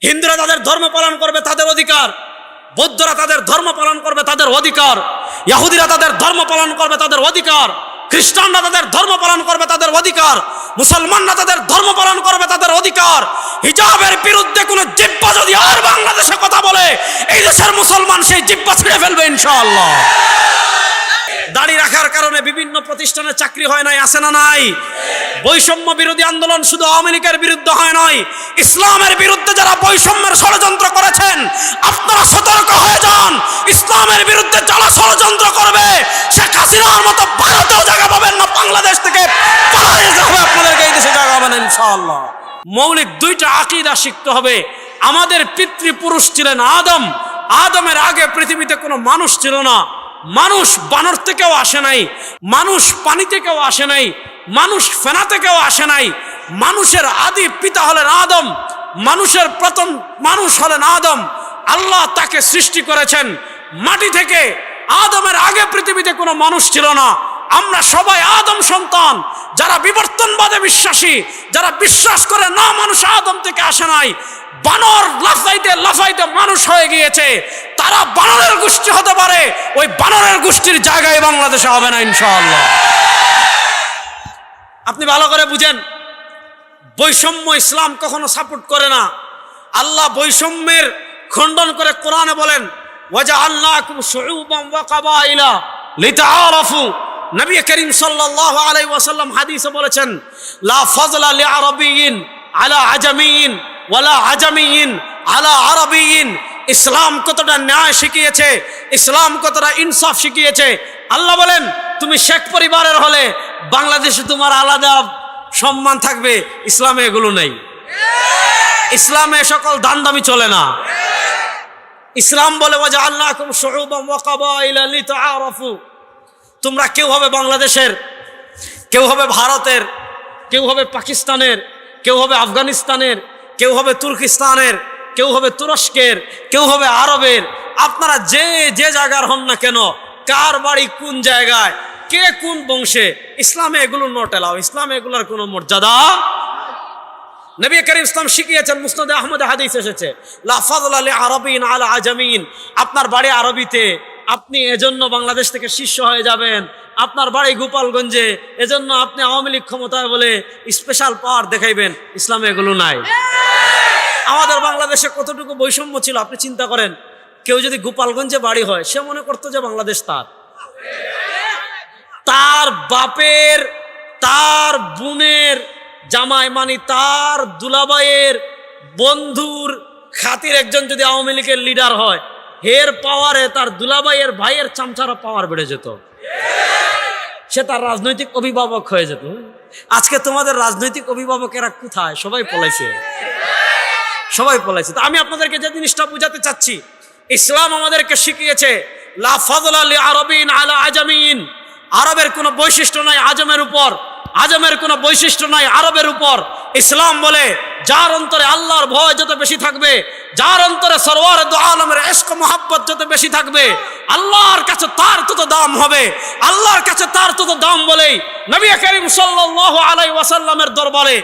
হিন্দুরা তাদের ধর্ম পালন করবে, তাদের অধিকার। বৌদ্ধরা তাদের ধর্ম পালন করবে, তাদের অধিকার। ইহুদিরা তাদের ধর্ম পালন করবে, তাদের অধিকার। খ্রিস্টানরা তাদের ধর্ম পালন করবে, তাদের অধিকার। মুসলমানরা তাদের ধর্ম পালন করবে, তাদের অধিকার। হিজাবের বিরুদ্ধে কোন জিহ্বা যদি আর বাংলাদেশে কথা বলে, এই দেশের মুসলমান সেই জিহ্বা ছিঁড়ে ফেলবে ইনশাআল্লাহ। দাড়ি রাখার কারণে বিভিন্ন প্রতিষ্ঠানে চাকরি হয় নাই, আছে না নাই? বৈষম্য বিরোধী আন্দোলন শুধু আওয়ামী লীগের বিরুদ্ধে হয় নাই, ইসলামের বিরুদ্ধে যারা বৈষম্যের ষড়যন্ত্র করেছেন আপনারা সতর্ক হয়ে যান। ইসলামের বিরুদ্ধে যারা ষড়যন্ত্র করবে, শেখ হাসিনার মতো ভারতেও জায়গা পাবেন না, বাংলাদেশ থেকে পালিয়ে যেতে হবে আপনাদেরকে, এই দেশে জায়গা পাবেন ইনশাআল্লাহ। মৌলিক দুইটা আকীদা শিখতে হবে। আমাদের পিতৃপুরুষ ছিলেন আদম। আদমের আগে পৃথিবীতে কোনো মানুষ ছিল না। মানুষ বানর থেকেও আসে নাই, মানুষ পানি থেকেও আসে নাই, মানুষ ফেনা থেকেও আসে নাই। মানুষের আদি পিতা হলেন আদম, মানুষের প্রথম মানুষ হলেন আদম। আল্লাহ তাকে সৃষ্টি করেছেন মাটি থেকে। আদমের আগে পৃথিবীতে কোনো মানুষ ছিল না। আমরা সবাই আদম সন্তান। যারা বিবর্তনবাদে বিশ্বাসী, যারা বিশ্বাস করে না মানুষ আদম থেকে আসে নাই, বানর লাফাইতে লাফাইতে মানুষ হয়ে গিয়েছে, তারা বানরের গোষ্ঠী হতে পারে, ওই বানরের গোষ্ঠীর জায়গায় বাংলাদেশে হবে না ইনশাআল্লাহ। আপনি ভালো করে বুঝেন, বৈষম্য ইসলাম কখনো সাপোর্ট করে না। আল্লাহ বৈষম্যের খণ্ডন করে কোরআনে বলেন, ওয়াজআলনাকুম শুউবান ওয়া কাবাইলা লিতাআরাফু। নবী করিম সাল্লাল্লাহু আলাইহি ওয়াসাল্লাম হাদিসে বলেছেন, লা ফাযলা লিআরাবিয়িন আলা আজামিয়িন ওয়ালা আজামিয়িন আলা আরাবিয়িন। ইসলাম কতটা ন্যায় শিখিয়েছে, ইসলাম কতটা ইনসাফ শিখিয়েছে। আল্লাহ বলেন, তুমি শেখ পরিবারের হলে বাংলাদেশে তোমার আলাদা সম্মান থাকবে, ইসলামে এগুলো নেই। ইসলামে সকল দামদামি চলে না। ইসলাম বলে ওয়াজআলনাকুম শুউবান ওয়া কাবাইলা লিতাআরাফু। তোমরা কেউ হবে বাংলাদেশের, কেউ হবে ভারতের, কেউ হবে পাকিস্তানের, কেউ হবে আফগানিস্তানের, কেউ হবে তুর্কিস্তানের, কেউ হবে তুরস্কের, কেউ হবে আরবের। আপনারা যে যে জায়গার হন না কেন, কার বাড়ি কোন জায়গায়, কে কোন বংশে, ইসলামে এগুলো নট এলাও। ইসলামে এগুলোর কোনো মর্যাদা। নবী করিম ইসলাম শিখিয়েছেন, মুসনাদে আহমদে হাদিস এসেছে, লা ফাযলা লিআরাবিয়িন আলা আজামিয়িন। আপনার বাড়ি আরবিতে, আপনি এজন্য বাংলাদেশ থেকে শিষ্য হয়ে যাবেন। আপনার বাড়ি গোপালগঞ্জে, এজন্য আপনি আওয়ামী লীগ ক্ষমতায় বলে স্পেশাল পাওয়ার দেখাইবেন। ইসলামে এগুলো নাই। আমাদের বাংলাদেশে কতটুকু বৈষম্য ছিল আপনি চিন্তা করেন। কেউ যদি গোপালগঞ্জে বাড়ি হয়, সে মনে করতো যে বাংলাদেশ তার। তার বাপের, তার বোনের জামাই, মানে তার দুলাভাইয়ের বন্ধুর খাতির একজন যদি আওয়ামী লীগের লিডার হয়, এর পাওয়ারে তার দুলাভাইয়ের ভাইয়ের চামচারা পাওয়ার বেড়ে যেত, সে তার রাজনৈতিক অভিভাবক হয়ে যেত। আজকে তোমাদের রাজনৈতিক অভিভাবকেরা কোথায়? সবাই পলাইছে, সবাই পলাইছে। তো আমি আপনাদেরকে যে জিনিসটা বুঝাতে চাচ্ছি, ইসলাম আমাদেরকে শিখিয়েছে, লা ফাযলা লিআরাবিয়িন আলা আজামিয়িন। আরবের কোনো বৈশিষ্ট্য নাই আজমের উপর, আজমের কোনো বৈশিষ্ট্য নাই আরবের উপর। ইসলাম বলে, যার অন্তরে আল্লাহর ভয় যত বেশি থাকবে, যার অন্তরে সরওয়ারে দু আলমের ইশক মোহাব্বত যত বেশি থাকবে, আল্লাহর কাছে তার তত দাম হবে, আল্লাহর কাছে তার তত দাম। বলেই নবী করিম সাল্লাল্লাহু আলাইহি ওয়াসাল্লামের দরবারে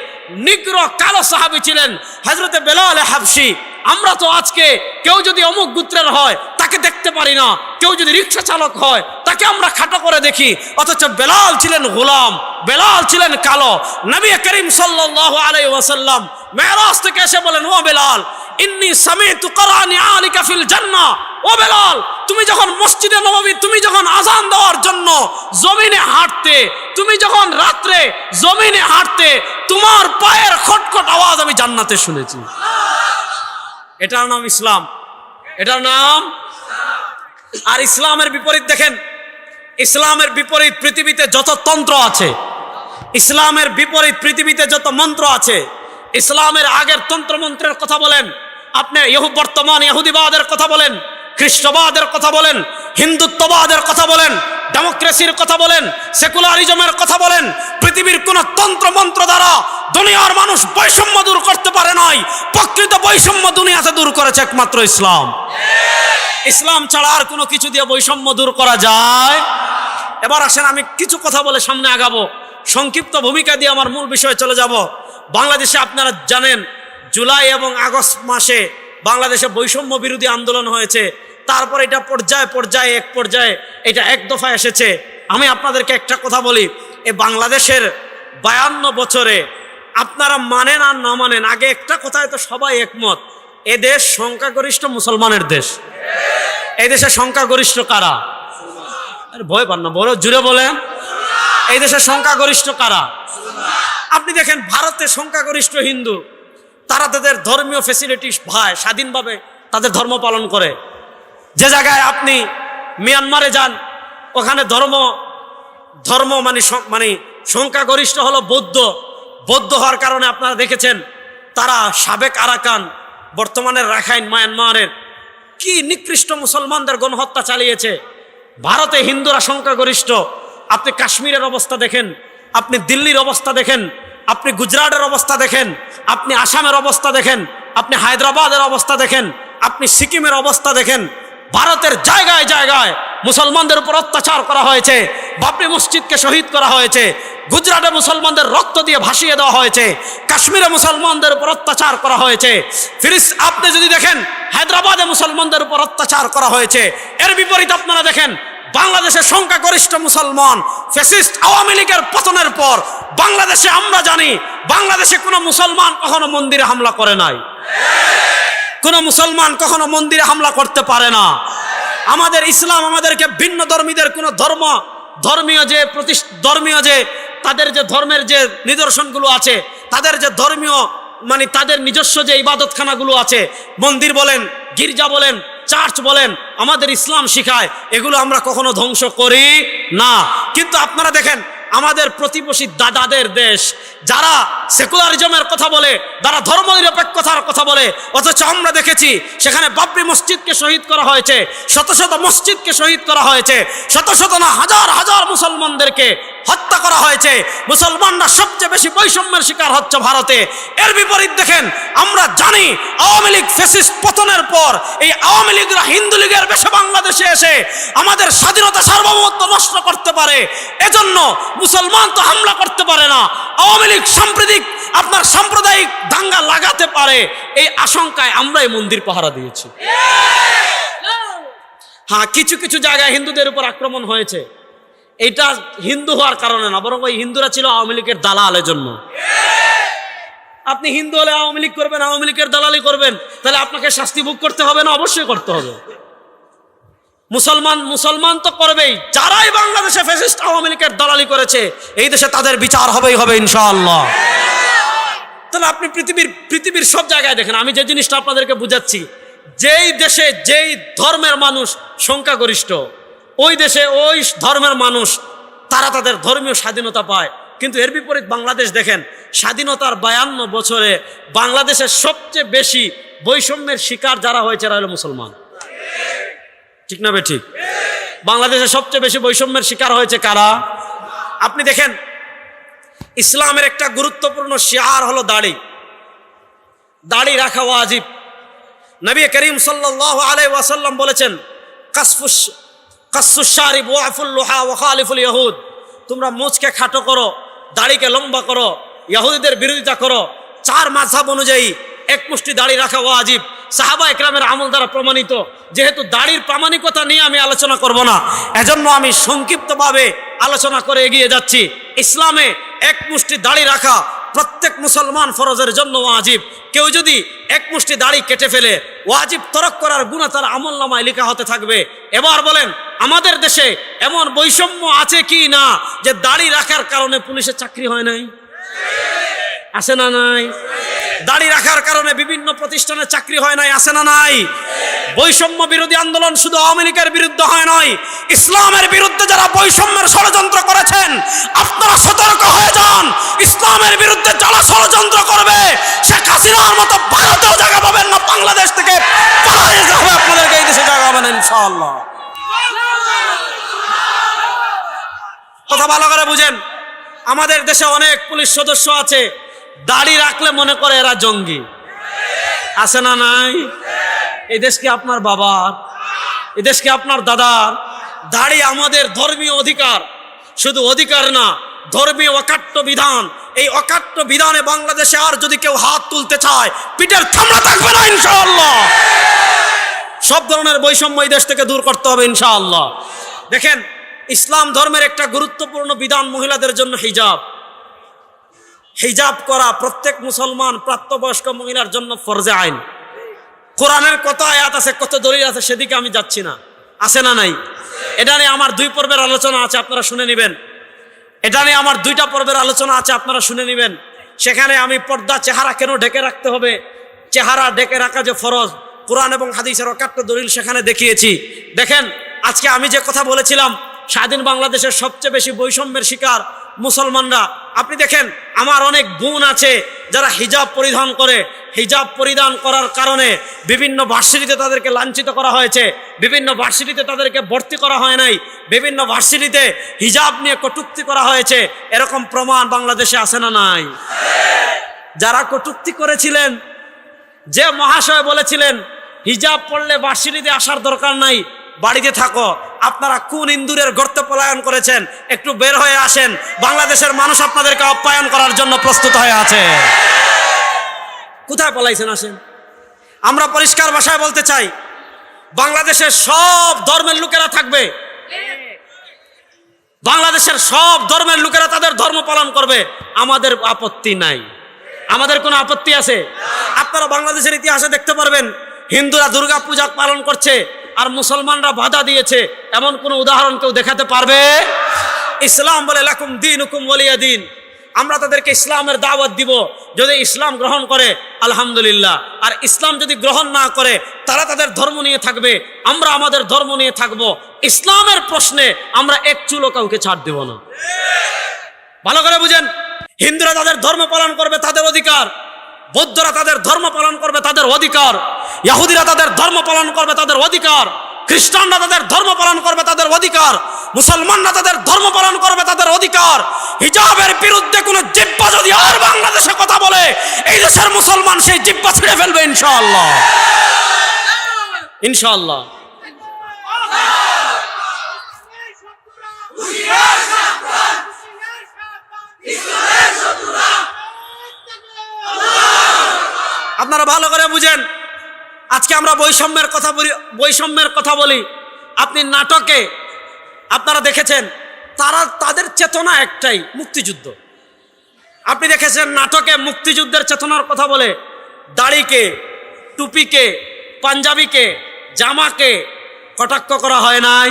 নিগ্র কালো সাহাবী ছিলেন হযরতে বেলাল হাবশী। আমরা তো আজকে কেউ যদি অমুক গোত্রের হয় তাকে দেখতে পারি না, কেউ যদি রিক্সা চালক হয় তাকে আমরা খাটো করে দেখি, অথচ বেলাল ছিলেন গোলাম, বেলাল ছিলেন কালো। নবী করিম সাল্লাল্লাহু আলাইহি ওয়াসাল্লাম মেরাজ থেকে এসে বলেন, ও বেলাল, ইন্নী সামিতু করানি আলিকা ফিল জান্নাহ। ও বেলাল, তুমি যখন মসজিদে নববী, তুমি যখন আযান দেওয়ার জন্য জমিনে হাঁটতে, তুমি যখন রাত্রে জমিনে হাঁটতে, তোমার পায়ের খটখট আওয়াজ আমি জান্নাতে শুনেছি। এটার নাম ইসলাম, এটার নাম। আর ইসলামের বিপরীত দেখেন, ইসলামের বিপরীত পৃথিবীতে যত তন্ত্র আছে, ইসলামের বিপরীত পৃথিবীতে যত মন্ত্র আছে, ইসলামের আগের তন্ত্র মন্ত্রের কথা বলেন, আপনি বর্তমান ইহুদিবাদের কথা বলেন, খ্রিস্টবাদের কথা বলেন, হিন্দুত্ববাদের কথা বলেন, ডেমোক্রেসির কথা বলেন, সেকুলারিজমের কথা বলেন, পৃথিবীর কোন তন্ত্র মন্ত্র দ্বারা দুনিয়ার মানুষ বৈষম্য দূর করতে পারে নাই। প্রকৃত বৈষম্য দুনিয়াতে দূর করেছে একমাত্র ইসলাম। ইসলাম ছাড়া আর কোনো কিছু দিয়ে বৈষম্য দূর করা যায়? এবার আসেন আমি কিছু কথা বলে সামনে আগাবো, সংক্ষিপ্ত ভূমিকা দিয়ে আমার মূল বিষয়ে চলে যাব। বাংলাদেশে আপনারা জানেন জুলাই এবং আগস্ট মাসে বাংলাদেশে বৈষম্য বিরোধী আন্দোলন হয়েছে, তারপর এটা এক পর্যায়ে এটা এক দফা এসেছে। আমি আপনাদেরকে একটা কথা বলি, এই বাংলাদেশের 52 বছরে আপনারা মানেন আর না মানেন, আগে একটা কথায় তো সবাই একমত, এ দেশ সংখ্যাগরিষ্ঠ মুসলমানের দেশ। এই দেশে সংখ্যাগরিষ্ঠ কারা? আরে ভয় পান না, বড় জুড়ে বলেন, এই দেশের সংখ্যাগরিষ্ঠ কারা? আপনি দেখেন ভারতে সংখ্যাগরিষ্ঠ হিন্দু, তারা তাদের ধর্মীয় ফ্যাসিলিটি ভাই স্বাধীনভাবে তাদের ধর্ম পালন করে। যে জায়গায় আপনি মিয়ানমারে যান, ওখানে ধর্ম মানে সংখ্যাগরিষ্ঠ হলো বৌদ্ধ হওয়ার কারণে আপনারা দেখেছেন তারা সাবেক আরাকান, বর্তমানের রাখাইন মায়ানমারের কি নিকৃষ্ট মুসলমানদের গণহত্যা চালিয়েছে। ভারতে হিন্দুরা সংখ্যাগরিষ্ঠ, আপনি কাশ্মীরের অবস্থা দেখেন, আপনি দিল্লির অবস্থা দেখেন, আপনি গুজরাটের অবস্থা দেখেন, আপনি আসামের অবস্থা দেখেন, আপনি হায়দ্রাবাদের অবস্থা দেখেন, আপনি সিকিমের অবস্থা দেখেন। ভারতের জায়গায় জায়গায় মুসলমানদের উপর অত্যাচার করা হয়েছে, বাবরি মসজিদকে শহীদ করা হয়েছে, গুজরাটে মুসলমানদের রক্ত দিয়ে ভাসিয়ে দেওয়া হয়েছে, কাশ্মীরে মুসলমানদের উপর অত্যাচার করা হয়েছে, আপনি যদি দেখেন হায়দ্রাবাদে মুসলমানদের উপর অত্যাচার করা হয়েছে। এর বিপরীত আপনারা দেখেন বাংলাদেশের সংখ্যাগরিষ্ঠ মুসলমান, ফ্যাসিস্ট আওয়ামী লীগের পতনের পর বাংলাদেশে আমরা জানি বাংলাদেশে কোনো মুসলমান কখনো মন্দিরে হামলা করে নাই, কোন মুসলমান কখনো মন্দিরে হামলা করতে পারে না। আমাদের ইসলাম আমাদেরকে ভিন্ন ধর্মীদের কোন ধর্মীয় যে তাদের যে ধর্মের যে নিদর্শনগুলো আছে, তাদের যে ধর্মীয় মানে তাদের নিজস্ব যে ইবাদতখানাগুলো আছে, মন্দির বলেন, গির্জা বলেন, চার্চ বলেন, আমাদের ইসলাম শিখায় এগুলো আমরা কখনো ধ্বংস করি না। কিন্তু আপনারা দেখেন আমাদের প্রতিবেশী দাদাদের দেশ, যারা সেকুলারিজমের কথা বলে, যারা ধর্মনিরপেক্ষতার কথা বলে, অথচ আমরা দেখেছি সেখানে বাবরি মসজিদকে শহীদ করা হয়েছে, শত শত মসজিদকে শহীদ করা হয়েছে, শত শত না হাজার হাজার মুসলমানদেরকে হত্যা করা হয়েছে। মুসলমানরা সবচেয়ে বেশি বৈষম্যের শিকার হচ্ছে ভারতে। এর বিপরীত দেখেন আমরা জানি আওয়ামী লীগ ফ্যাসিস্ট পতনের পর এই আওয়ামী লীগরা হিন্দু লীগের বেশে বাংলাদেশে এসে আমাদের স্বাধীনতা সার্বভৌমত্ব নষ্ট করতে পারে, এজন্য মুসলমান তো হামলা করতে পারে না, আওয়ামী লীগ সাম্প্রদায়িক দাঙ্গা লাগাতে পারে, এই আশঙ্কায় আমরাই মন্দির পাহারা দিয়েছি। হ্যাঁ, কিছু কিছু জায়গায় হিন্দুদের উপর আক্রমণ হয়েছে, এটা হিন্দু হওয়ার কারণে না, বরং ওই হিন্দুরা ছিল আওয়ামী লীগের দালালের জন্য। আপনি হিন্দু হলে আওয়ামী লীগ করবেন, আওয়ামী লীগের দালালি করবেন, তাহলে আপনাকে শাস্তি ভোগ করতে হবে না? অবশ্যই করতে হবে। মুসলমান তো করবেই, যারাই বাংলাদেশে ফ্যাসিস্ট আওয়ামী লীগের দালালি করেছে এই দেশে তাদের বিচার হবেই হবে ইনশাআল্লাহ। তাহলে আপনি পৃথিবীর সব জায়গায় দেখেন, আমি যে জিনিসটা আপনাদেরকে বুঝাচ্ছি, যেই দেশে যেই ধর্মের মানুষ সংখ্যাগরিষ্ঠ, ওই দেশে ওই ধর্মের মানুষ তারা তাদের ধর্মীয় স্বাধীনতা পায়। কিন্তু এর বিপরীত বাংলাদেশ দেখেন, স্বাধীনতার 52 বছরে বাংলাদেশের সবচেয়ে বেশি বৈষম্যের শিকার যারা হয়েছে এরা হলো মুসলমান। ঠিক না বে ঠিক? বাংলাদেশের সবচেয়ে বেশি বৈষম্যের শিকার হয়েছে কারা? আপনি দেখেন ইসলামের একটা গুরুত্বপূর্ণ শিয়ার হলো দাড়ি রাখা ওয়াজিব। নবী করিম সাল্লাল্লাহু আলাইহি ওয়াসাল্লাম বলেছেন, কাসসুশ শারিব ওয়াফুল লুহা ওয়া খালিফুল ইয়াহুদ, তোমরা মুছকে খাটো করো, দাড়িকে লম্বা করো, ইহুদিদের বিরোধিতা করো। 4 মাযহাব অনুযায়ী এক মুষ্টি দাড়ি রাখা ওয়াজিব, সাহাবা একরামের আমল দ্বারা প্রমাণিত। যেহেতু দাড়ির প্রামাণিকতা নিয়ে আমি আলোচনা করব না, এজন্য আমি সংক্ষিপ্তভাবে আলোচনা করে এগিয়ে যাচ্ছি। ইসলামে এক মুষ্টি দাড়ি রাখা প্রত্যেক মুসলমান ফরজের জন্য ওয়াজিব। কেউ যদি এক মুষ্টি দাড়ি কেটে ফেলে, ওয়াজিব তরক করার গুনাহ তার আমলনামায় লেখা হতে থাকবে। এবার বলেন, আমাদের দেশে এমন বৈষম্য আছে কি না যে দাড়ি রাখার কারণে পুলিশের চাকরি হয় নাই? আছে না নাই? দাড়ি রাখার কারণে বিভিন্ন প্রতিষ্ঠানে চাকরি হয় নাই? আছে না নাই? বৈষম্য বিরোধী আন্দোলন শুধু আওয়ামী লীগের বিরুদ্ধে হয় নয়, ইসলামের বিরুদ্ধে যারা বৈষম্যের ষড়যন্ত্র করেছেন আপনারা সতর্ক হয়ে যান। ইসলামের বিরুদ্ধে যারা ষড়যন্ত্র করবে শেখ হাসিনার মতো ভারতেও জায়গা পাবেন না, বাংলাদেশ থেকে পালিয়ে যাবে, আপনাদেরকে এই দেশে জায়গা পাবেন ইনশাআল্লাহ। কথা ভালো করে বুঝেন, আমাদের দেশে অনেক পুলিশ সদস্য আছে দাড়ি রাখলে মনে করে এরা জঙ্গি। আছে না নাই? এই দেশ কি আপনার বাবার? এই দেশ কি আপনার দাদার? দাড়ি আমাদের ধর্মীয় অধিকার, শুধু অধিকার না, ধর্মীয় অকাট্য বিধান, এই অকাট্য বিধানে বাংলাদেশে আর যদি কেউ হাত তুলতে চায় পিঠের থামড়া থাকবে না ইনশাআল্লাহ। সব ধরনের বৈষম্য এই দেশ থেকে দূর করতে হবে ইনশাআল্লাহ। দেখেন, ইসলাম ধর্মের একটা গুরুত্বপূর্ণ বিধান মহিলাদের জন্য হিজাব। হিজাব করা প্রত্যেক মুসলমান প্রাপ্তবয়স্ক মহিলার জন্য ফরজে আইন। কোরআনের কত আয়াত আছে, কত দলিল আছে, সেদিকে আমি যাচ্ছি না, আছে না নাই? এটা নিয়ে আমার 2 পর্বের আলোচনা আছে, আপনারা শুনে নেবেন। এটা নিয়ে আমার 2টা পর্বের আলোচনা আছে, আপনারা শুনে নেবেন। সেখানে আমি পর্দা, চেহারা কেন ঢেকে রাখতে হবে, চেহারা ঢেকে রাখা যে ফরজ, কোরআন এবং হাদিসের অকাট্য দলিল সেখানে দেখিয়েছি। দেখেন, আজকে আমি যে কথা বলেছিলাম, স্বাধীন বাংলাদেশের সবচেয়ে বেশি বৈষম্যের শিকার মুসলমানরা। আপনি দেখেন, আমার অনেক বোন আছে যারা হিজাব পরিধান করে। হিজাব পরিধান করার কারণে বিভিন্ন ভার্সিটিতে তাদেরকে লাঞ্ছিত করা হয়েছে, বিভিন্ন ভার্সিটিতে তাদেরকে ভর্তি করা হয় নাই, বিভিন্ন ভার্সিটিতে হিজাব নিয়ে কটূক্তি করা হয়েছে। এরকম প্রমাণ বাংলাদেশে আছে না নাই? যারা কটূক্তি করেছিলেন, যে মহাশয় বলেছিলেন হিজাব পড়লে ভার্সিটিতে আসার দরকার নাই, বাড়িতে থাকো, আপনারা কোন ইন্দুরের গর্তে পলায়ন করেছেন? একটু বের হয়ে আসেন, বাংলাদেশের মানুষ আপনাদেরকে আপ্যায়ন করার জন্য প্রস্তুত হয়ে আছে। কোথায় পলাইছেন? আসেন। আমরা পরিষ্কার ভাষায় বলতে চাই, বাংলাদেশের সব ধর্মের লোকেরা থাকবে, বাংলাদেশের সব ধর্মের লোকেরা তাদের ধর্ম পালন করবে, আমাদের আপত্তি নাই। আমাদের কোনো আপত্তি আছে? আপনারা বাংলাদেশের ইতিহাসে দেখতে পারবেন, হিন্দুরা দুর্গা পূজা পালন করছে আর মুসলমানরা বাধা দিয়েছে, এমন কোন উদাহরণ কেউ দেখাতে পারবে? ইসলাম বলে লাকুম দীনুকুম ওয়ালিয়া দীন। আমরা তাদেরকে ইসলামের দাওয়াত দিব, যদি ইসলাম গ্রহণ করে আলহামদুলিল্লাহ, আর ইসলাম যদি গ্রহণ না করে তারা তাদের ধর্ম নিয়ে থাকবে, আমরা আমাদের ধর্ম নিয়ে থাকবো। ইসলামের প্রশ্নে আমরা এক চুলও কাউকে ছাড় দেব না। ভালো করে বুঝেন, হিন্দুরা তাদের ধর্ম পালন করবে, তাদের অধিকার। বৌদ্ধরা তাদের ধর্ম পালন করবে, তাদের অধিকার। ইহুদিরা তাদের ধর্ম পালন করবে, তাদের অধিকার। খ্রিস্টানরা তাদের ধর্ম পালন করবে, তাদের অধিকার। মুসলমানরা তাদের ধর্ম পালন করবে, তাদের অধিকার। হিজাবের বিরুদ্ধে কোন জিহ্বা যদি আর বাংলাদেশে কথা বলে, এই দেশের মুসলমান সেই জিহ্বা ছিঁড়ে ফেলবে ইনশাআল্লাহ, ইনশাআল্লাহ। আপনারা ভালো করে বুঝেন, আজকে আমরা বৈষম্যের কথা বলি। আপনি নাটকে আপনারা দেখেছেন, তাদের চেতনা একটাই, মুক্তিযুদ্ধ। আপনি দেখেছেন নাটকে মুক্তিযুদ্ধের চেতনার কথা বলে দাড়িকে, টুপিকে, পাঞ্জাবিকে, জামাকে কটাক্ষ করা হয় নাই?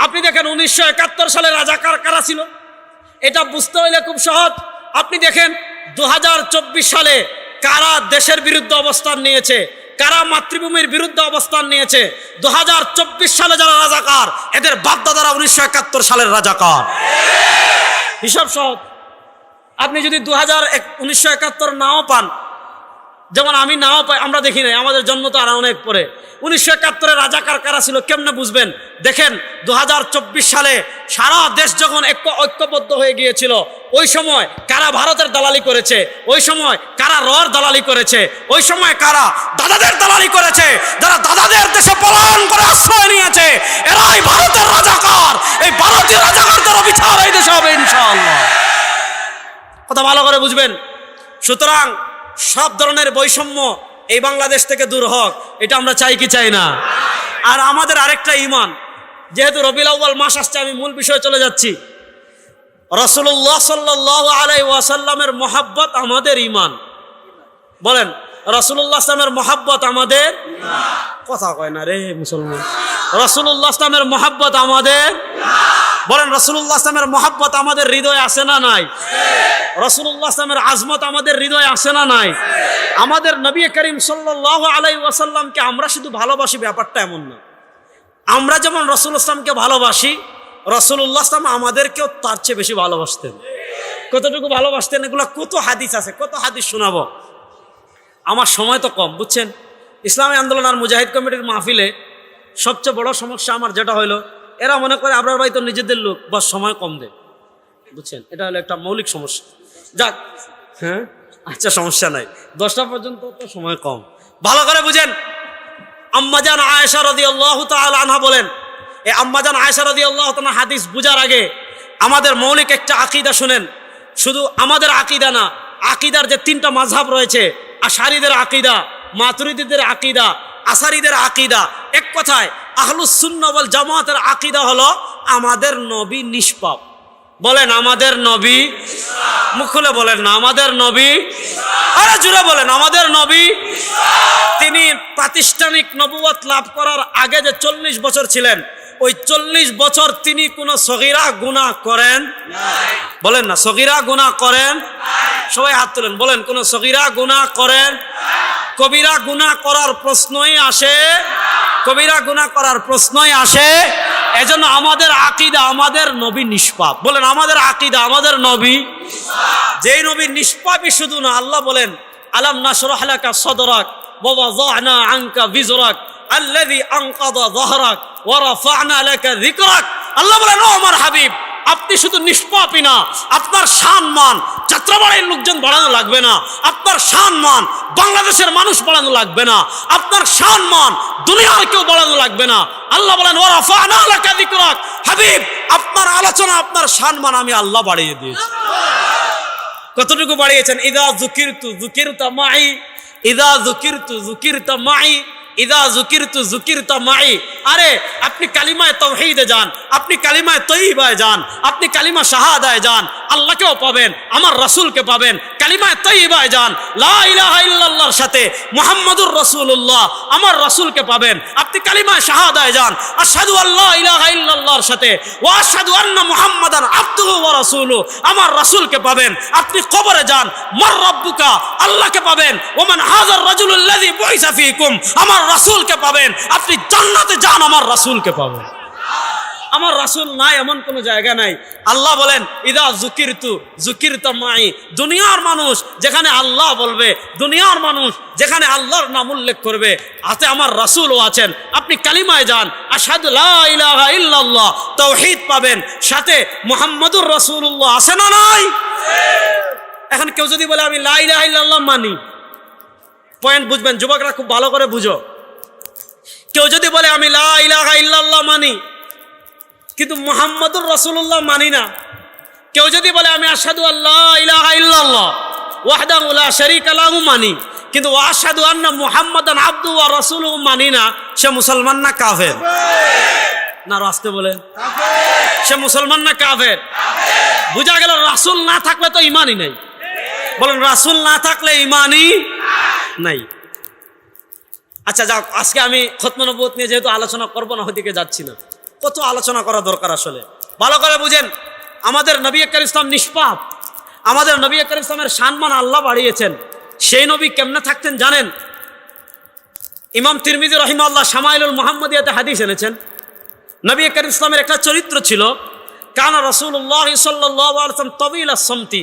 আপনি দেখেন 1971 সালে রাজাকার কারা ছিল, এটা বুঝতে হইলে খুব সহজ। আপনি দেখেন 2024 সালে কারা দেশের বিরুদ্ধে অবস্থান নিয়েছে, কারা মাতৃভূমির বিরুদ্ধে অবস্থান নিয়েছে। 2024 সালে যারা রাজাকার, এদের বাপদাদারা 1971 সালের রাজাকার। হিসাব সহজ। আপনি যদি 1971 নাও পান, যেমন আমি নাও পাই, আমরা দেখি নাই, আমাদের জন্ম তো আর অনেক পরে। 1971 রাজাকার কারা ছিল কেমনে বুঝবেন? দেখেন 2024 সালে সারা দেশ যখন ঐক্যবদ্ধ হয়ে গিয়েছিল, ওই সময় কারা ভারতের দালালি করেছে, ওই সময় কারা রর দালালি করেছে, ওই সময় কারা দাদাদের দালালি করেছে, যারা দাদাদের দেশে পলায়ন করে আশ্রয় নিয়েছে, এরাই ভারতের রাজাকার। এই ভারতীয় রাজাকারদের বিচার এই দেশে হবে ইনশাআল্লাহ। কথা ভালো করে বুঝবেন। সুতরাং সব ধরনের বৈষম্য এই বাংলাদেশ থেকে দূর হোক, এটা আমরা চাই কি চাই না? আর আমাদের আরেকটা ঈমান, যেহেতু রবিউল আউয়াল মাস আসছে, আমি মূল বিষয়ে চলে যাচ্ছি। রাসূলুল্লাহ সাল্লাল্লাহু আলাইহি ওয়াসাল্লামের মহব্বত আমাদের ঈমান। বলেন, রাসূলুল্লাহ সাল্লামের মহব্বত আমাদের ঈমান। কথা কয় না রে মুসলমান। রাসূলুল্লাহ সাল্লামের মহব্বত আমাদের ঈমান। বলেন, রাসূলুল্লাহ সাল্লামের মহব্বত আমাদের হৃদয়ে আছে না নাই? রাসূলুল্লাহ সাল্লামের আজমত আমাদের হৃদয়ে আছে না নাই? আমাদের নবী করিম সাল্লাল্লাহু আলাইহি ওয়াসাল্লামকে আমরা শুধু ভালোবাসি, ব্যাপারটা এমন না। আমরা যেমন রাসূলুল্লাহ সাল্লামকে ভালোবাসি, রাসূলুল্লাহ সাল্লাম আমাদেরকেও তার চেয়ে বেশি ভালোবাসতেন। কতটুকু ভালোবাসতেন, এগুলো কত হাদিস আছে, কত হাদিস শোনাবো। আমার সময় তো কম, বুঝছেন। ইসলামী আন্দোলন আর মুজাহিদ কমিটির মাহফিলে সবচেয়ে বড় সমস্যা আমার যেটা হইলো, এরা মনে করে আপনার ভাই তো নিজেদের লোক, বা সময় কম দেয়, বুঝছেন। এটা হলো একটা মৌলিক সমস্যা। যাক, হ্যাঁ আচ্ছা, সমস্যা নাই, 10টা পর্যন্ত তো সময় কম। ভালো করে বুঝেন, আম্মাজান আয়েশা রাদিয়াল্লাহু তাআলা আনহা বলেন, এই আম্মাজান আয়েশা রাদিয়াল্লাহু তাআলা হাদিস বুঝার আগে আমাদের মৌলিক একটা আকীদা শুনেন, শুধু আমাদের আকীদা না, আকীদার যে তিনটা মাযহাব রয়েছে, আশারীদের আকীদা, মাতুরিদীদের আকীদা, আসারীদের আকীদা, এক কথায় আহলুস সুন্নাহ ওয়াল জামাতের আকীদা হলো আমাদের নবী নিষ্পাপ। বলেন আমাদের নবী, মুখ খুলে বলেন না আমাদের নবী, আরে জুড়ে বলেন আমাদের নবী। তিনি প্রাতিষ্ঠানিক নবুয়ত লাভ করার আগে যে 40 বছর ছিলেন, ওই 40 বছর তিনি কোনো সগীরা গুনাহ করেন নাই। বলেন না সগীরা গুনাহ করেন নাই। সবাই হাত তুলেন, বলেন কোন সগীরা গুনাহ করেন নাই। কবিরা গুনাহ করার প্রশ্নই আসে, কবিরা গুনাহ করার প্রশ্নই আসে। এজন্য আমাদের আকীদা আমাদের নবী নিষ্পাপ। বলেন আমাদের আকীদা আমাদের নবী নিষ্পাপ। যেই নবী নিষ্পাপই শুধু না, আল্লাহ বলেন আলাম নাশরাহ লাকা সাদরাক ওয়া ওয়াযা'না আনকা বিজরাক আল্লাযী আনকাযা যাহরাক ওয়া রাফা'না লাকা যিকরাক। আল্লাহ বলেন ও আমার হাবিব, আপনি শুধু নিষ্পাপই না, আপনার সম্মান যাত্রাবাড়ির লোকজন বাড়ানো লাগবে না, আপনার সম্মান বাংলাদেশের মানুষ বাড়ানো লাগবে না, আপনার সম্মান দুনিয়ার কেউ বাড়ানো লাগবে না। আল্লাহ বলেন ওয়া রাফা'না লাকা যিকরাক, হাবিব আপনার আলোচনা আপনার সম্মান আমি আল্লাহ বাড়িয়ে দিয়েছি। কতটুকু বাড়িয়েছেন? ইযা যুকিরতু যুকিরতা মাই, ইযা যুকিরতু যুকিরতা মাই, ইদা যুকিরতু যুকিরতা মাই। আরে আপনি কালিমায়ে তাওহীদে যান, আপনি কালিমায়ে তয়্যিবায় যান, আপনি কালিমা শাহাদায় যান, আল্লাহকেও পাবেন, আমার রাসূলকে পাবেন। কালিমায়ে তয়্যিবায় যান, লা ইলাহা ইল্লাল্লাহর সাথে মুহাম্মাদুর রাসূলুল্লাহ আমার রাসূলকে পাবেন। আপনি কালিমায়ে শাহাদায় যান, আশহাদু আল্লা ইলাহা ইল্লাল্লাহর সাথে ওয়া আশহাদু আন্না মুহাম্মাদান আবদুহু ওয়া রাসূলুহু আমার রাসূলকে পাবেন। আপনি কবরে যান, মার রাব্বুকা আল্লাহকে পাবেন, ওমান হাযার রাজুলুল্লাযী বুইসা ফীকুম আমার রাসূলকে পাবেন। আপনি জান্নাতে যান, আমার রাসূলকে পাবেন। আমার রাসূল নাই এমন কোন জায়গা নাই। আল্লাহ বলেন ইদা যুকিরতু যুকিরতা মাই। দুনিয়ার মানুষ যেখানে আল্লাহ বলবে, দুনিয়ার মানুষ যেখানে আল্লাহর নাম উল্লেখ করবে, হাতে আমার রাসূলও আছেন। আপনি কালিমায় যান, আশহাদু লা ইলাহা ইল্লাল্লাহ, তাওহীদ পাবেন, সাথে মুহাম্মাদুর রাসূলুল্লাহ আছে না নাই? এখন কেউ যদি বলে আমি লা ইলাহা ইল্লাল্লাহ মানি, পয়েন্ট বুঝবেন যুবকরা, খুব ভালো করে বুঝো। কেউ যদি বলে আমি লা ইলাহা ইল্লাল্লাহ মানি কিন্তু মুহাম্মাদুর রাসূলুল্লাহ মানি না, কেউ যদি বলে আমি আশহাদু আল্লা ইলাহা ইল্লাল্লাহ ওয়াহদাহু লা শারীকা লাহু মানি কিন্তু ওয়া আশহাদু আন্না মুহাম্মাদান আবদুহু ওয়া রাসূলুহু মানি না, সে মুসলমান না কাফের? না রাস্তে বলেন কাফের। সে মুসলমান না কাফের? কাফের। বুঝা গেল রাসূল না থাকলে তো ঈমানই নাই। বলেন রাসূল না থাকলে ঈমানই নাই। আচ্ছা যাক, আজকে আমি খতমে নবুয়ত নিয়ে যেহেতু আলোচনা করবো না, ওদিকে যাচ্ছি না। কত আলোচনা করা দরকার আসলে, ভালো করে বুঝেন। আমাদের নবী করিম ইসলাম নিষ্পাপ, আমাদের নবী করিম ইসলামের সম্মান আল্লাহ বাড়িয়েছেন। সেই নবী কেমনে থাকতেন জানেন? ইমাম তিরমিজি রাহিমাহুল্লাহ শামাইলুল মুহাম্মাদিয়াতে হাদিস এনেছেন। নবী করিম ইসলামের একটা চরিত্র ছিল, কানা রাসূলুল্লাহ সাল্লাল্লাহু আলাইহি ওয়াসাল্লাম তাবিল আস-সামতি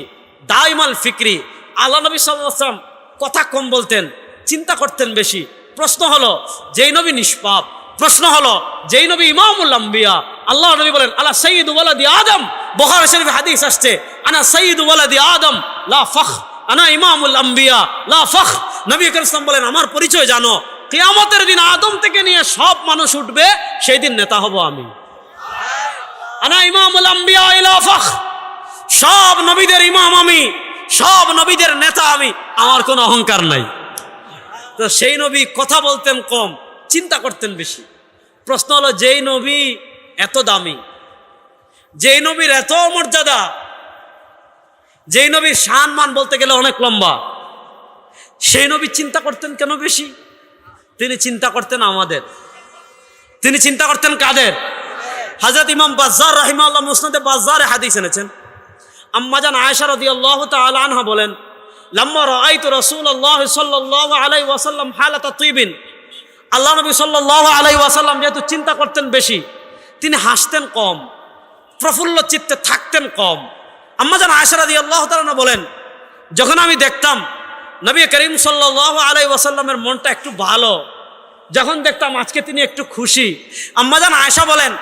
দাইমাল ফিকরি। আল্লাহ নবী সাল্লাল্লাহু আলাইহি ওয়াসাল্লাম কথা কম বলতেন, চিন্তা করতেন বেশি। প্রশ্ন হলো যেই নবী নিষ্পাপ, প্রশ্ন হলো যেই নবী ইমামুল আম্বিয়া, আল্লাহ নবী বলেন আলা সাইয়্যিদু ওয়ালাদি আদম। বুখারী শরীফে হাদিস আসছে আনা সাইয়্যিদু ওয়ালাদি আদম লা ফখর, আনা ইমামুল আম্বিয়া লা ফখর। নবী করিম সাল্লাল্লাহু আলাইহি ওয়াসাল্লাম বলেন আমার পরিচয় জানো, কিয়ামতের দিন আদম থেকে নিয়ে সব মানুষ উঠবে, সেই দিন নেতা হব আমি। আনা ইমামুল আম্বিয়া লা ফখর, সব নবীদের ইমাম আমি, সব নবীদের নেতা আমি, আমার কোনো অহংকার নাই। তো সেই নবী কথা বলতেন কম, চিন্তা করতেন বেশি। প্রশ্ন হলো যেই নবী এত দামি, যেই নবীর এত মর্যাদা, যেই নবীর সম্মান বলতে গেলে অনেক লম্বা, সেই নবী চিন্তা করতেন কেন বেশি? তিনি চিন্তা করতেন আমাদের, তিনি চিন্তা করতেন কাদের? হযরত ইমাম বাজ্জার রাহিমাহুল্লাহ মুসনাদে বাজ্জারে হাদিস এনেছেন। আম্মাজান আয়েশা রাদিয়াল্লাহু তাআলা আনহা বলেন লাম্মা রাআইতু রাসূলুল্লাহ সাল্লাল্লাহু আলাইহি ওয়াসাল্লাম হালাতা তিবিন। আল্লাহ নবী সাল্লাল্লাহু আলাইহি ওয়াসাল্লাম যেহেতু চিন্তা করতেন বেশি, তিনি হাসতেন কম, প্রফুল্ল চিত্তে থাকতেন কম। আম্মাজান আয়েশা রাদিয়াল্লাহু তাআলা বলেন যখন আমি দেখতাম নবী করিম সাল্লাল্লাহু আলাইহি ওয়াসাল্লামের মনটা একটু ভালো, যখন দেখতাম আজকে তিনি একটু খুশি, আম্মাজান আয়েশা বলেন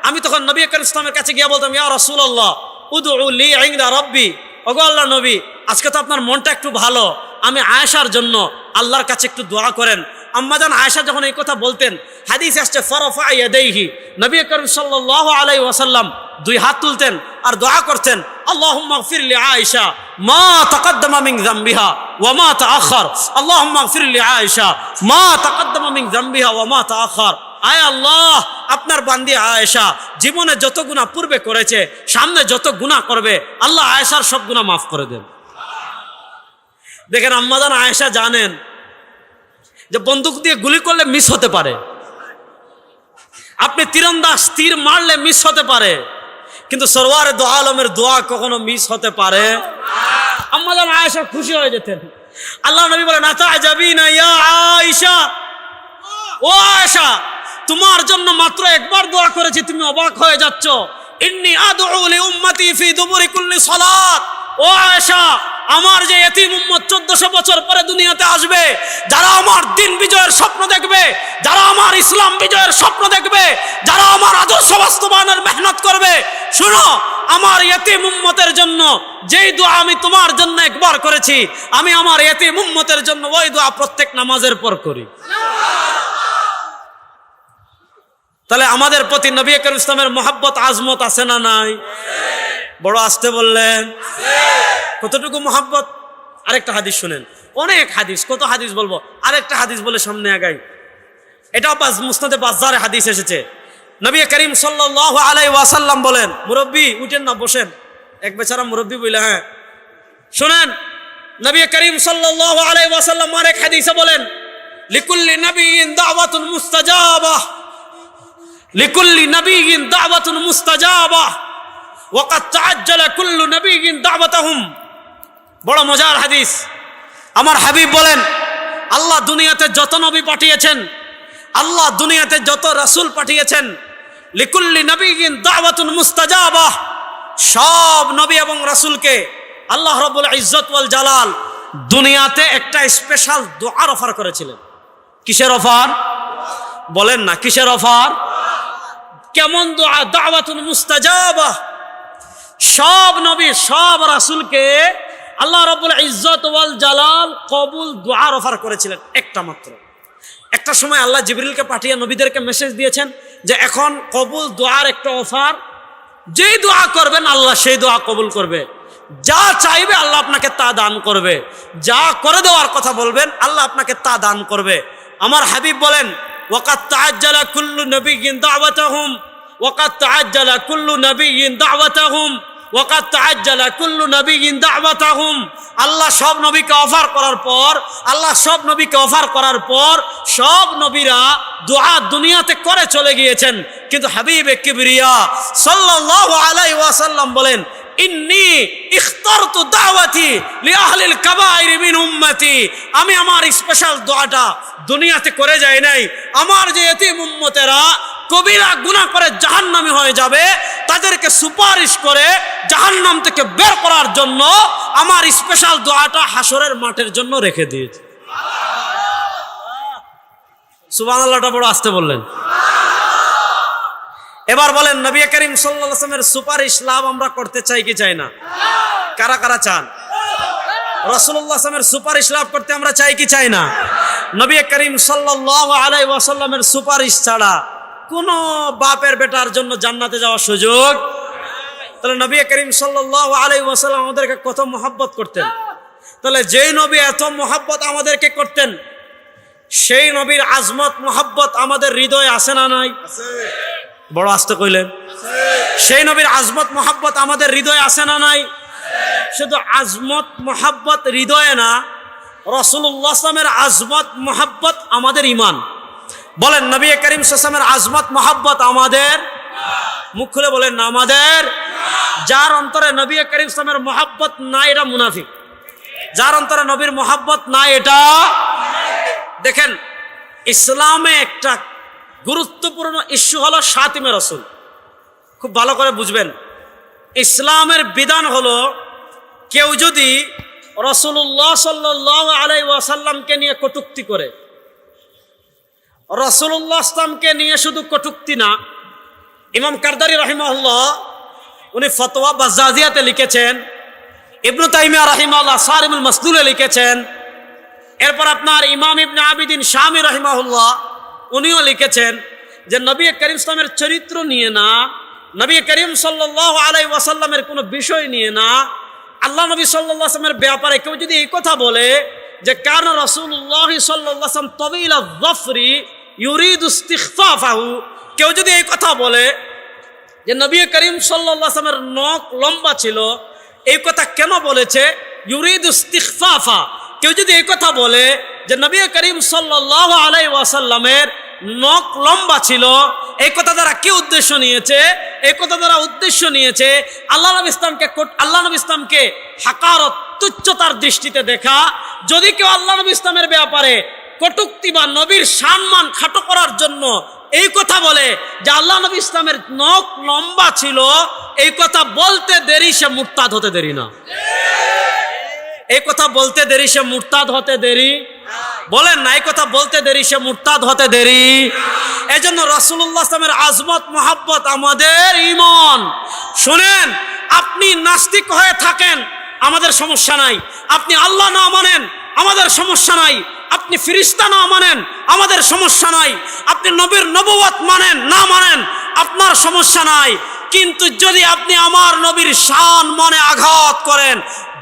আমি তখন নবী করিম ইসলামের কাছে গিয়ে বলতাম ইয়া রাসূলুল্লাহ উদউ লি ইনদা রাব্বি, ওগো আল্লাহর নবী আজকে তো আপনার মনটা একটু ভালো, আমি আয়েশার জন্য আল্লাহর কাছে একটু দোয়া করেন। আম্মাজান আয়েশা যখন এই কথা বলতেন, হাদিস আসছে ফারাফা ইয়াদাইহি, নবী করিম সাল্লাল্লাহু আলাইহি ওয়াসাল্লাম দুই হাত তুলতেন আর দোয়া করতেন, আল্লাহুম্মা গফির লি আয়েশা মা তাকাদ্দামা মিন যামবিহা ওয়া মা তাআখার, আল্লাহুম্মা গফির লি আয়েশা মা তাকাদ্দামা মিন যামবিহা ওয়া মা তাআখার। আয় আল্লাহ, আপনার বান্দি আয়েশা জীবনে যত গুনাহ পূর্বে করেছে, সামনে যত গুনাহ করবে, আল্লাহ আয়েশার সব গুনাহ মাফ করে দেন। দেখেন আম্মাজান আয়েশা জানেন যে বন্দুক দিয়ে গুলি করলে মিস হতে পারে, আপনি তীরন্দাজ তীর মারলে মিস হতে পারে, কিন্তু সরওয়ারে দো আলমের দোয়া কখনো মিস হতে পারে। আম্মাজান আয়েশা খুশি হয়ে যেতেন। আল্লাহ নবী বলেন, আতাজাবিনা ইয়া আয়েশা, ও আয়েশা, তোমার জন্য মাত্র একবার দোয়া করেছি, তুমি অবাক হয়ে যাচ্ছ। ইন্নী আদউ লি উম্মতি ফি দুবুরি কুল্লি সালাত। ও আয়েশা, আমার যে এতিম উম্মত 1400 বছর পরে দুনিয়াতে আসবে, যারা আমার দিন বিজয়ের স্বপ্ন দেখবে, যারা আমার ইসলাম বিজয়ের স্বপ্ন দেখবে, যারা আমার আদর্শ বাস্তবায়নের মেহনত করবে, শুনো, আমার এতিম উম্মতের জন্য যেই দোয়া আমি তোমার জন্য একবার করেছি, আমি আমার এতিম উম্মতের জন্য ওই দোয়া প্রত্যেক নামাজের পর করি। তাহলে আমাদের প্রতি নবী করিম ইসলামের মহব্বত আজমত আছে না নাই? বড় আসতে বললেন, কতটুকু মহব্বত। আরেকটা হাদিস শুনেন, অনেক হাদিস, কত হাদিস বলবো, আরেকটা হাদিস বলে সামনে আগাই। এটাও মুসনাদে বাজ্জারে হাদিস এসেছে। নবী করিম সাল্লাল্লাহু আলাইহি ওয়াসাল্লাম বলেন, মুরব্বী উঠেন না, বসেন। এক বেচারা মুরব্বী বলে, হ্যাঁ শুনেন, নবী করিম সাল্লাল্লাহু আলাইহি ওয়াসাল্লাম আরেক হাদিসে বলেন, লিকুল্লি নবিয়্যিন দাওয়াতুন মুস্তাজাবাহ, লিকুল্লি নবিয়্যিন দাওয়াতুন মুস্তাজাবাহ ওয়াকাদ তাআজ্জালা কুল্লু নবিয়্যিন দাওয়াতাহুম। বড় মজার হাদিস। আমার হাবিব বলেন, আল্লাহ দুনিয়াতে যত নবী পাঠিয়েছেন, আল্লাহ দুনিয়াতে যত রাসূল পাঠিয়েছেন, লিকুল্লি নবিয়্যিন দাওয়াতুন মুস্তাজাবাহ, সব নবী এবং রাসূলকে আল্লাহ রাব্বুল ইজ্জত ওয়াল জালাল দুনিয়াতে একটা স্পেশাল দোয়ার অফার করেছিলেন। কিসের অফার? বলেন না, কিসের অফার? কেমন দোয়া? দাওয়াতুন মুস্তাজাবাহ। সব নবী সব রাসূলকে আল্লাহ রাব্বুল ইজ্জত ওয়াল জালাল কবুল দোয়ার অফার করেছিলেন, একটা মাত্র। একটা সময় আল্লাহ জিবরিলকে পাঠিয়ে নবীদেরকে মেসেজ দিয়েছেন যে এখন কবুল দোয়ার একটা অফার, যেই দোয়া করবেন আল্লাহ সেই দোয়া কবুল করবে, যা চাইবে আল্লাহ আপনাকে তা দান করবে, যা করে দেওয়ার কথা বলবেন আল্লাহ আপনাকে তা দান করবে। আমার হাবিব বলেন, ওয়াকাদ তাআজ্জালা কুল্লু নবিয়্যিন দাওয়াতাহুম, ওয়াকাদ তাআজ্জালা কুল্লু নবিয়্যিন দাওয়াতাহুম, ওয়াকাদ তাআজ্জালা কুল্লু নবিয়্যিন দাওয়াতাহুম। আল্লাহ সব নবীকে অফার করার পর, আল্লাহ সব নবীকে অফার করার পর সব নবীরা দোয়া দুনিয়াতে করে চলে গিয়েছেন, কিন্তু হাবিবে কিবরিয়া সাল্লাল্লাহু আলাইহি ওয়াসাল্লাম বলেন, ইন্নী ইখতারতু দাওয়াতি লিআহলিল কাবাইর মিন উম্মতি। আমি আমার স্পেশাল দোয়াটা দুনিয়াতে করে যাই নাই, আমার যে এতিম উম্মতেরা কবিরা গুনাহ করে জাহান্নামী হয়ে যাবে, তাদেরকে সুপারিশ করে জাহান্নাম থেকে বের করার জন্য আমার স্পেশাল দোয়াটা হাসরের মাঠের জন্য রেখে দিয়েছি। সুবহানাল্লাহটা বড় আসতে বললেন। এবার বলেন, নবী করিম সাল্লাল্লাহু আলাইহি ওয়াসাল্লামের সুপারিশ লাভ আমরা করতে চাই কি চাই না? কারা কারা চান? রাসূলুল্লাহ সাল্লাল্লাহু আলাইহি ওয়াসাল্লামের সুপারিশ লাভ করতে আমরা চাই কি চাই না? নবী করিম সাল্লাল্লাহু আলাইহি ওয়াসাল্লামের সুপারিশ ছাড়া কোন বাপের বেটার জন্য জান্নাতে যাওয়ার সুযোগ। তাহলে নবী করিম সাল্লাল্লাহু আলাইহি ওয়াসাল্লাম আমাদেরকে কত মহব্বত করতেন। তাহলে যেই নবী এত মহব্বত আমাদেরকে করতেন, সেই নবীর আজমত মহব্বত আমাদের হৃদয়ে আছে না নাই? বড় আস্তে কইলেন। সেই নবীর আজমত মহব্বত আমাদের হৃদয়ে আছে না নাই? শুধু আজমত মহব্বত হৃদয়ে না, রাসূলুল্লাহ সাল্লাল্লাহু আলাইহি ওয়াসাল্লামের আজমত মহব্বত আমাদের ঈমান। বলেন, নবী করিম সাল্লাল্লাহু আলাইহি ওয়াসাল্লামের আজমত মহব্বত আমাদের, মুখ খুলে বলেন না আমাদের। যার অন্তরে নবী করিম সাল্লাল্লাহু আলাইহি ওয়াসাল্লামের মহব্বত নাই, এটা মুনাফিক। যার অন্তরে নবীর মহব্বত নাই, এটা দেখেন, ইসলামে একটা গুরুত্বপূর্ণ ইস্যু হলো শাতিমে রাসূল। খুব ভালো করে বুঝবেন, ইসলামের বিধান হলো কেউ যদি রাসূলুল্লাহ সাল্লাল্লাহু আলাইহি ওয়াসাল্লামকে নিয়ে কটূক্তি করে, রাসূলুল্লাহ ইসলামকে নিয়ে শুধু কটূক্তি না, ইমাম কারদারি রাহিমাহুল্লাহ উনি ফতোয়া বাজ্জাজিয়াতে লিখেছেন, ইবনে তাইমিয়া রাহিমাহুল্লাহ সারিমুল মাসদুলে লিখেছেন, এরপর আপনার ইমাম ইবনে আবিদিন শামী রাহিমাহুল্লাহ উনিও লিখেছেন যে নবী করিম ইসলামের চরিত্র নিয়ে না, নবী করিম সাল্লাল্লাহু আলাইহি ওয়াসাল্লামের কোনো বিষয় নিয়ে না, আল্লাহ নবী সাল্লাল্লাহু আলাইহি ওয়াসাল্লামের ব্যাপারে কেউ যদি এই কথা বলে যে কানা রাসূলুল্লাহ সাল্লাল্লাহু আলাইহি ওয়াসাল্লাম তাওয়ীল আয-যাফরি ইউরিদু ইস্তিখফাফাহু, কেউ যদি এই কথা বলে যে নবী করিম সাল্লাল্লাহু আলাইহি ওয়াসাল্লামের নখ লম্বা ছিল, এই কথা কেন বলেছে? ইউরিদু ইস্তিখফাফা। কেউ যদি এই কথা বলে যে নবী করিম সাল্লাল্লাহু আলাইহি ওয়াসাল্লামের নখ লম্বা ছিল, এই কথা দ্বারা কি উদ্দেশ্য নিয়েছে? এই কথা দ্বারা উদ্দেশ্য নিয়েছে আল্লাহ নবী ইসলামকে হাকারত, তুচ্ছতার দৃষ্টিতে দেখা। যদি কেউ আল্লাহ নবী ইসলামের ব্যাপারে কটূক্তি বা নবীর সম্মান খাটো করার জন্য এই কথা বলে যে আল্লাহ নবী ইসলামের নখ লম্বা ছিল, এই কথা বলতে দেরি, সে মুরতাদ হতে দেরি না। এই কথা বলতে দেরি, সে মুরতাদ হতে দেরি। বলেন না, এই কথা বলতে দেরি, সে মুরতাদ হতে দেরি। এই জন্য রাসূলুল্লাহ ইসলামের আজমত মহাব্বত আমাদের ঈমান। শুনেন, আপনি নাস্তিক হয়ে থাকেন, আমাদের সমস্যা নাই। আপনি আল্লাহ না মানেন, আমাদের সমস্যা নাই। আপনি ফেরেশতা না মানেন, আমাদের সমস্যা নাই। আপনি নবীর নবুয়ত মানেন না মানেন, আপনার সমস্যা নাই। কিন্তু যদি আপনি আমার নবীর শান মনে আঘাত করেন,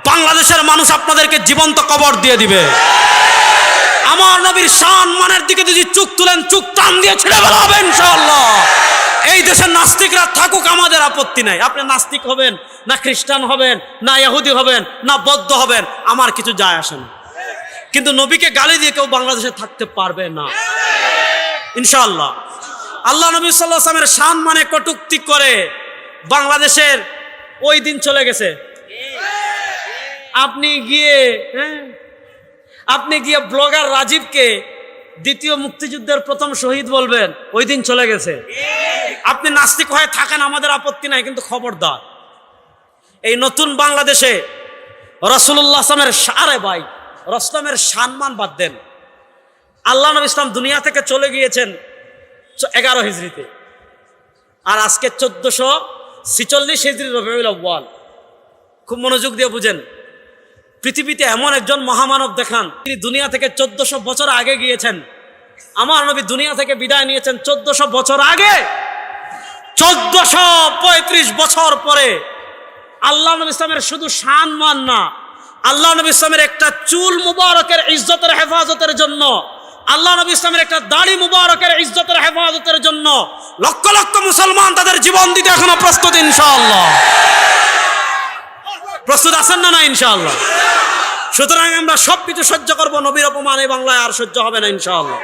বাংলাদেশের মানুষ আপনাদেরকে জীবন্ত কবর দিয়ে দিবে। আমার নবীর শান মানের দিকে যদি চোখ তুলেন, চোখ টান দিয়ে ছেড়ে ফেলা হবে ইনশাআল্লাহ। এই দেশের নাস্তিকরা থাকুক, আমাদের আপত্তি নাই। আপনি নাস্তিক হবেন না, খ্রিস্টান হবেন না, ইহুদি হবেন না, বৌদ্ধ হবেন, আমার কিছু যায় আসে না। কিন্তু নবীকে গালি দিয়ে কেউ বাংলাদেশে থাকতে পারবে না ইনশাআল্লাহ। আল্লাহ নবী সাল্লাল্লাহু আলাইহি ওয়াসাল্লামের শান মানে কটূক্তি করে বাংলাদেশের ওই দিন চলে গেছে। আপনি গিয়ে ব্লগার রাজীবকে দ্বিতীয় মুক্তিযুদ্ধের প্রথম শহীদ বলবেন, ওই দিন চলে গেছে। আপনি নাস্তিক হয়ে থাকেন, আমাদের আপত্তি নাই। কিন্তু খবরদার, এই নতুন বাংলাদেশে রাসূলুল্লাহ রসলামের সম্মান বাদ দেন। আল্লাহ নবী ইসলাম দুনিয়া থেকে চলে গিয়েছেন 11 হিজরিতে, আর আজকে 1446 হিজরি রবিউল আউয়াল। খুব মনোযোগ দিয়ে বুঝেন, পৃথিবীতে এমন একজন মহামানব দেখান, তিনি দুনিয়া থেকে 1400 বছর আগে গিয়েছেন। আমার নবী দুনিয়া থেকে বিদায় নিয়েছেন 1400 বছর আগে। 1435 বছর পরে আল্লাহ নবী ইসলামের শুধু সম্মান না, আল্লাহ নবী ইসলামের একটা চুল মুবারকের ইজ্জতের হেফাজতের জন্য, আল্লাহ নবী ইসলামের একটা দাড়ি মুবারকের ইজ্জতের হেফাজতের জন্য লক্ষ লক্ষ মুসলমান তাদের জীবন দিতে এখনো প্রস্তুত ইনশাআল্লাহ। প্রস্তুত আছেন না? ইনশাআল্লাহ। সুতরাং আমরা সবকিছু সহ্য করব, নবীর অপমান এই বাংলায় আর সহ্য হবে না ইনশাআল্লাহ।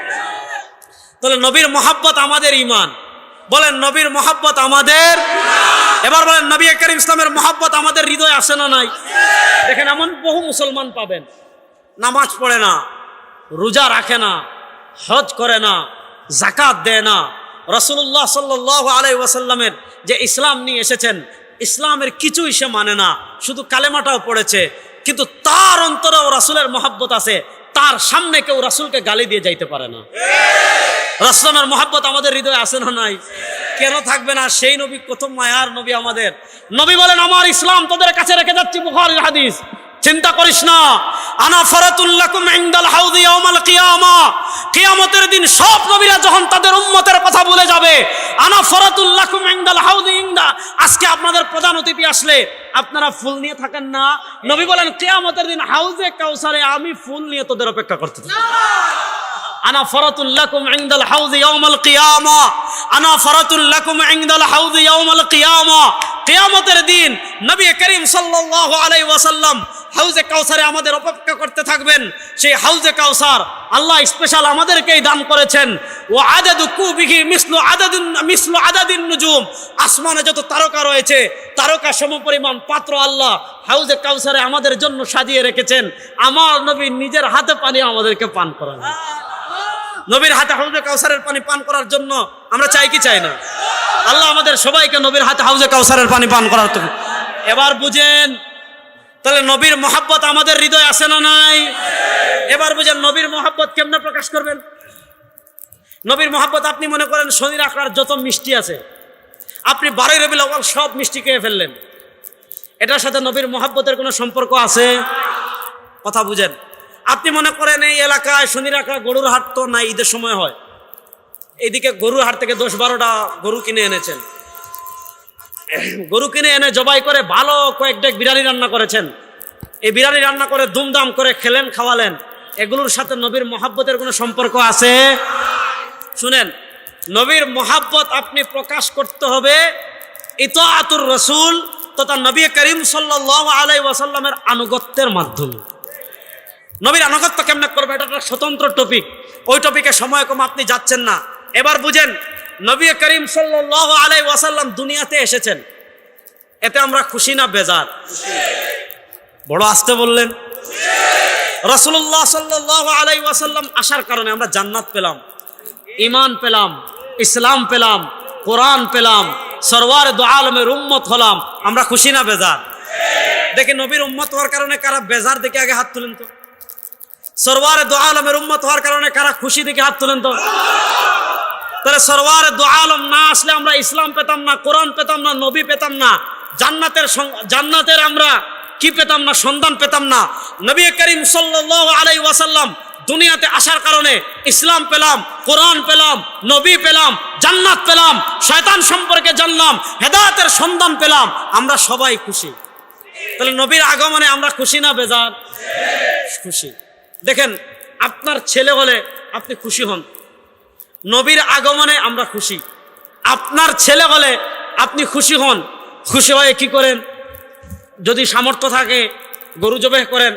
তাহলে নবীর মহাব্বত আমাদের ঈমান। বলেন, নবীর মহাব্বত আমাদের। এবার বলেন, নবী করিম ইসলামের মহাব্বত আমাদের হৃদয়ে আছে না নাই? দেখেন, এমন বহু মুসলমান পাবেন নামাজ পড়ে না, রোজা রাখে না, হজ করে না, যাকাত দেয় না, রাসূলুল্লাহ সাল্লাল্লাহু আলাইহি ওয়াসাল্লামের যে ইসলাম নিয়ে এসেছেন, ইসলামের কিছুই সে মানে না, শুধু কালেমাটাও পড়েছে, কিন্তু তার অন্তরেও রাসূলের মহাব্বত আছে। তার সামনে কেউ রাসূলকে গালি দিয়ে যাইতে পারে না। রাসূলের মহাব্বত আমাদের হৃদয়ে আছে না নাই? কেন থাকবে না? সেই নবী প্রথম মায়ার নবী আমাদের। নবী বলেন, আমার ইসলাম তোদের কাছে রেখে যাচ্ছি, বুখারীর হাদিস। চিন্তা করিস না, আনা ফারাতুল লাকুম ইনদাল হাউযি ইয়াউমাল কিয়ামা। কিয়ামতের দিন সব নবীরা যখন তাদের উম্মতের কথা বলে যাবে, আনা ফারাতুল লাকুম ইনদাল হাউযি ইনদা। আজকে আপনাদের প্রধান অতিথি আসলে আপনারা ফুল নিয়ে থাকেন না? নবী বলেন, কিয়ামতের দিন হাউজে কাউসারে আমি ফুল নিয়ে তোদের অপেক্ষা করতে থাকি। আনা ফারাতুল লাকুম ইনদাল হাউযি ইয়াউমাল কিয়ামা, আনা ফারাতুল লাকুম ইনদাল হাউযি ইয়াউমাল কিয়ামা। কিয়ামতের দিন নবী করিম সাল্লাল্লাহু আলাইহি ওয়াসাল্লাম হাউজে কাউসারে আমাদের অপেক্ষা করতে থাকবেন। সেই হাউজে কাউসার আল্লাহ স্পেশাল আমাদেরকেই দান করেছেন। ও আদাদু কুবিহি মিসলু আদাদিন নুজুম। আসমানে যত তারকা রয়েছে, তারকা সমপরিমাণ পাত্র আল্লাহ হাউজে কাউসারে আমাদের জন্য সাজিয়ে রেখেছেন। আমার নবী নিজের হাতে পানি আমাদেরকে পান করান। নবীর হাতে হাউজে কাউসারের পানি পান করার জন্য আমরা চাই কি চাই না? আল্লাহ আমাদের সবাইকে নবীর হাতে হাউজে কাউসারের পানি পান করার তো। এবার বুঝেন, তাহলে নবীর মহাব্বত আমাদের হৃদয় আছে না নাই? এবার বুঝেন, নবীর মহাব্বত কেমনে প্রকাশ করবেন? নবীর মহাব্বত আপনি মনে করেন শনির আখড়ার যত মিষ্টি আছে, আপনি 12 রবিউল আউয়াল সব মিষ্টি খেয়ে ফেললেন, এটার সাথে নবীর মহাব্বতের কোনো সম্পর্ক আছে? কথা বুঝেন। আপনি মনে করেন এই এলাকায় শনির আখড়া গরুর হাট তো নাই, ঈদের সময় হয়, এইদিকে গরুর হাট থেকে 10-12টা গরু কিনে এনেছেন, গরু কিনে এনে জবাই করে ভালো কয়েক ডেক বিরিয়ানি রান্না করেছেন। এই বিরিয়ানি রান্না করে দুমদাম করে খেলেন, খাওয়ালেন। এগুলোর সাথে নবীর মহাব্বতের কোনো সম্পর্ক আছে? শুনেন, নবীর মহাব্বত আপনি প্রকাশ করতে হবে ইতাআতুর রাসূল তথা নবী করিম সাল্লাল্লাহু আলাইহি ওয়াসাল্লামের আনুগত্যের মাধ্যমে। নবীর আনুগত্য কেমনে করবে, এটা একটা স্বতন্ত্র টপিক। ওই টপিকে সময় কম, আপনি যাচ্ছেন না। এবার বুঝেন, নবী করিম সাল্লাল্লাহু আলাইহি ওয়াসাল্লাম দুনিয়াতে এসেছেন, এতে আমরা খুশি না বেজার? বড় আস্তে বললেন। রাসূলুল্লাহ সাল্লাল্লাহু আলাইহি ওয়াসাল্লাম আসার কারণে আমরা জান্নাত পেলাম, ঈমান পেলাম, ইসলাম পেলাম, কোরআন পেলাম, সরওয়ার দু আলমের উম্মত হলাম। আমরা খুশি না বেজার? দেখে নবীর উম্মত হওয়ার কারণে কারা বেজার দেখে আগে হাত তুলেন তো। সরওয়ার দু আলমের উম্মত হওয়ার কারণে কারা খুশি দেখে হাত তুলেন তো। তাহলে সরওয়ার দু আলম না আসলে আমরা ইসলাম পেতাম না, কোরআন পেতাম না, নবী পেতাম না, জান্নাতের আমরা কি পেতাম না, সন্ধান পেতাম না। নবী করিম সাল্লাল্লাহু আলাইহি ওয়াসাল্লাম দুনিয়াতে আসার কারণে ইসলাম পেলাম, কোরআন পেলাম, নবী পেলাম, জান্নাত পেলাম, শয়তান সম্পর্কে জানলাম, হেদায়েতের সন্ধান পেলাম। আমরা সবাই খুশি। তাহলে নবীর আগমনে আমরা খুশি না বেজার? খুশি। দেখেন, আপনার ছেলে হলে আপনি খুশি হন, নবীর আগমনে আমরা খুশি। আপনার ছেলে হলে আপনি খুশি হন, খুশি হয়ে কি করেন? যদি সামর্থ্য থাকে গরু জবাই করেন,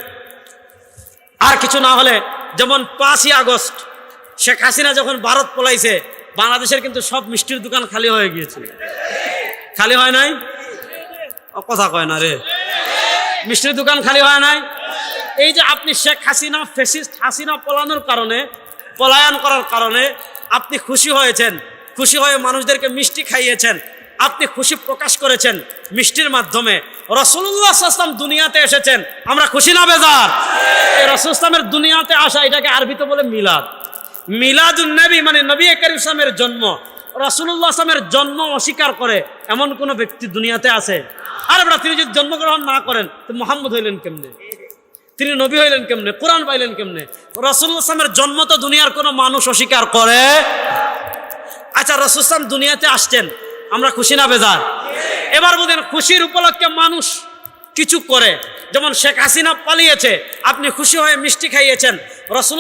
আর কিছু না হলে যেমন 5ই আগস্ট শেখ হাসিনা যখন ভারত পলাইছে, বাংলাদেশের কিন্তু সব মিষ্টির দোকান খালি হয়ে গিয়েছিল। খালি হয় নাই? কথা কয় না রে, মিষ্টির দোকান খালি হয় নাই? এই যে আপনি শেখ হাসিনা, ফ্যাসিস্ট হাসিনা পলায়ন করার কারণে আপনি খুশি হয়েছেন, খুশি হয়ে মানুষদেরকে মিষ্টি খাইয়েছেন, আপনি খুশি প্রকাশ করেছেন মিষ্টির মাধ্যমে। রাসূলুল্লাহ সাল্লাল্লাহু আলাইহি ওয়াসাল্লাম দুনিয়াতে এসেছেন, আমরা খুশি না বেজার? এই রাসূল ইসলামের দুনিয়াতে আসা, এটাকে আরবিতে বলে মিলাদ। মিলাদুন নবী মানে নবী করিম ইসলামের জন্ম। রাসূলুল্লাহ ইসলামের জন্ম অস্বীকার করে এমন কোন ব্যক্তি দুনিয়াতে আছে? আর বেটা, তিনি যদি জন্মগ্রহণ না করেন তো মুহাম্মদ হইলেন কেমনে? তিনি নবী হইলেন কেমনে? কোরআন পাইলেন কেমনে? রাসূলুল্লাহ ইসলামের জন্ম তো দুনিয়ার কোনো মানুষ অস্বীকার করে? আচ্ছা, রাসূল ইসলাম দুনিয়াতে আসছেন, আমরা খুশি না বেজার? এবার বলেন, খুশির উপলক্ষে মানুষ কিছু করে, যেমন শেখ হাসিনা পালিয়েছে, আপনি খুশি হয়ে মিষ্টি খাইয়েছেন। রাসূল